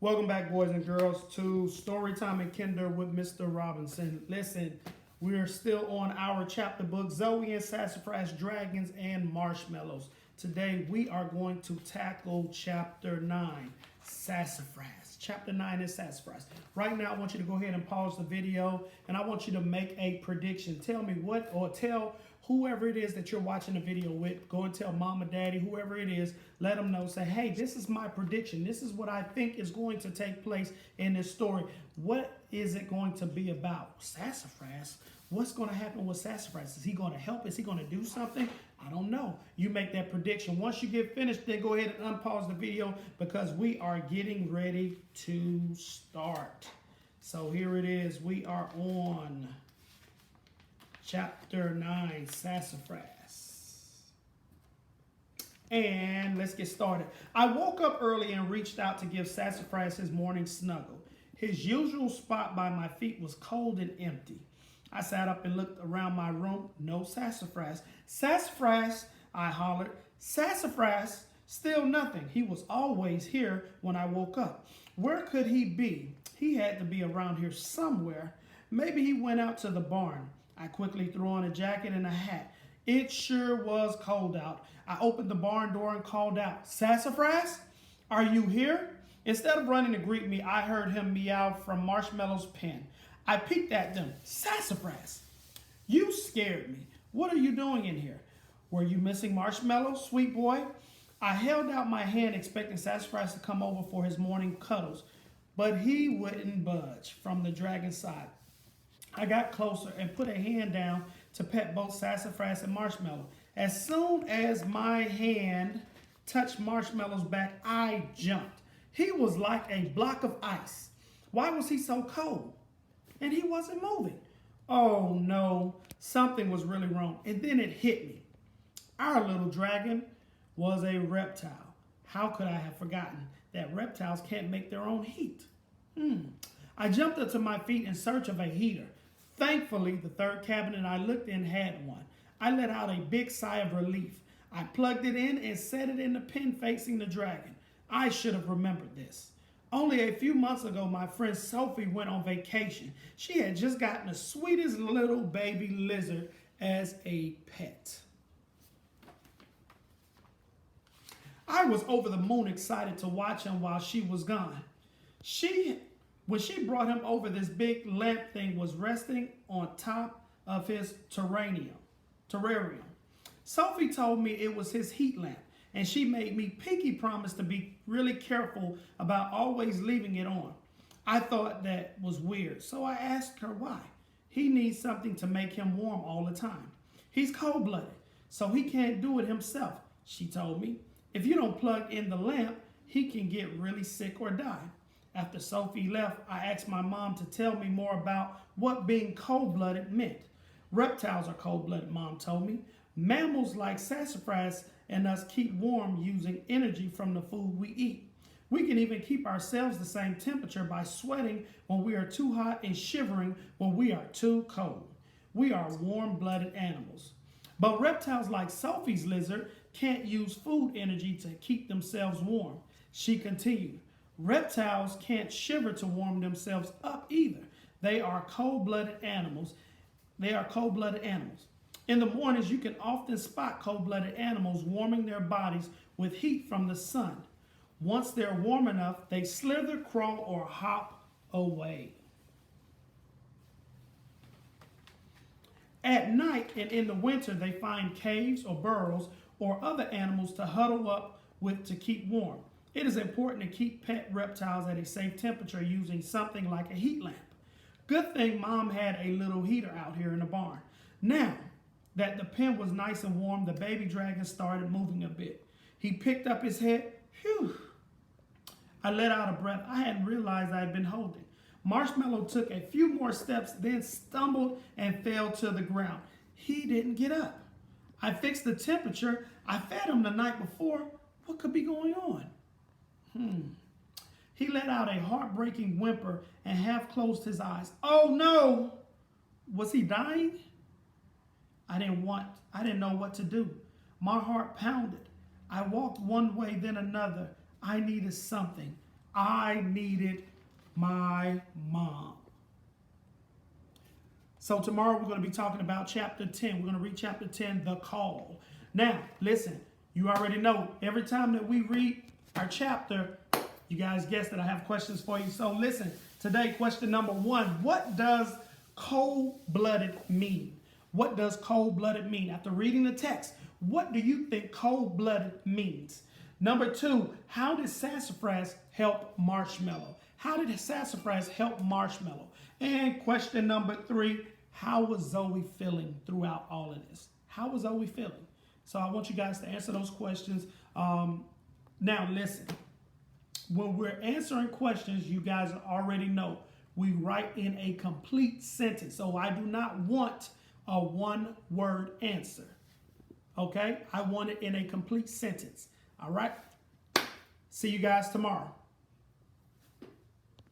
Welcome back, boys and girls, to Storytime and Kinder with Mr. Robinson. Listen, we're still on our chapter book, Zoey and Sassafras, Dragons and Marshmallows. Today, we are going to tackle Chapter 9, Sassafras. Chapter 9 is Sassafras. Right now, I want you to go ahead and pause the video, and I want you to make a prediction. Tell me what, or tell whoever it is that you're watching the video with. Go and tell mama, daddy, whoever it is, let them know. Say, hey, this is my prediction. This is what I think is going to take place in this story. What is it going to be about? Sassafras? What's going to happen with Sassafras? Is he going to help? Is he going to do something? I don't know. You make that prediction. Once you get finished, then go ahead and unpause the video because we are getting ready to start. So here it is. We are on Chapter 9, Sassafras. And let's get started. I woke up early and reached out to give Sassafras his morning snuggle. His usual spot by my feet was cold and empty. I sat up and looked around my room. No Sassafras. Sassafras, I hollered. Sassafras, still nothing. He was always here when I woke up. Where could he be? He had to be around here somewhere. Maybe he went out to the barn. I quickly threw on a jacket and a hat. It sure was cold out. I opened the barn door and called out, Sassafras, are you here? Instead of running to greet me, I heard him meow from Marshmallow's pen. I peeked at them. Sassafras, you scared me. What are you doing in here? Were you missing Marshmallow, sweet boy? I held out my hand expecting Sassafras to come over for his morning cuddles, but he wouldn't budge from the dragon's side. I got closer and put a hand down to pet both Sassafras and Marshmallow. As soon as my hand touched Marshmallow's back, I jumped. He was like a block of ice. Why was he so cold? And he wasn't moving. Oh no, something was really wrong. And then it hit me. Our little dragon was a reptile. How could I have forgotten that reptiles can't make their own heat? I jumped up to my feet in search of a heater. Thankfully, the third cabinet I looked in had one. I let out a big sigh of relief. I plugged it in and set it in the pen facing the dragon. I should have remembered this. Only a few months ago, my friend Sophie went on vacation. She had just gotten the sweetest little baby lizard as a pet. I was over the moon excited to watch him while she was gone. When she brought him over, this big lamp thing was resting on top of his terrarium. Sophie told me it was his heat lamp, and she made me pinky promise to be really careful about always leaving it on. I thought that was weird, so I asked her why. He needs something to make him warm all the time. He's cold-blooded, so he can't do it himself, she told me. If you don't plug in the lamp, he can get really sick or die. After Sophie left, I asked my mom to tell me more about what being cold-blooded meant. Reptiles are cold-blooded, Mom told me. Mammals like Sassafras and us keep warm using energy from the food we eat. We can even keep ourselves the same temperature by sweating when we are too hot and shivering when we are too cold. We are warm-blooded animals. But reptiles like Sophie's lizard can't use food energy to keep themselves warm. She continued. Reptiles can't shiver to warm themselves up either. They are cold-blooded animals. In the mornings, you can often spot cold-blooded animals warming their bodies with heat from the sun. Once they're warm enough, they slither, crawl, or hop away. At night and in the winter, they find caves or burrows or other animals to huddle up with to keep warm. It is important to keep pet reptiles at a safe temperature using something like a heat lamp. Good thing Mom had a little heater out here in the barn. Now that the pen was nice and warm, the baby dragon started moving a bit. He picked up his head. Phew! I let out a breath I hadn't realized I had been holding. Marshmallow took a few more steps, then stumbled and fell to the ground. He didn't get up. I fixed the temperature. I fed him the night before. What could be going on? He let out a heartbreaking whimper and half closed his eyes. Oh no! Was he dying? I didn't know what to do. My heart pounded. I walked one way, then another. I needed something. I needed my mom. So tomorrow we're going to be talking about chapter 10. We're going to read chapter 10, The Call. Now, listen, you already know every time that we read our chapter, you guys guessed that I have questions for you. So listen, today, question number 1, what does cold-blooded mean? What does cold-blooded mean? After reading the text, what do you think cold-blooded means? Number 2, how did Sassafras help Marshmallow? How did Sassafras help Marshmallow? And question number 3, how was Zoey feeling throughout all of this? How was Zoey feeling? So I want you guys to answer those questions. Now listen, when we're answering questions, you guys already know we write in a complete sentence. So I do not want a one-word answer. Okay? I want it in a complete sentence. All right? See you guys tomorrow.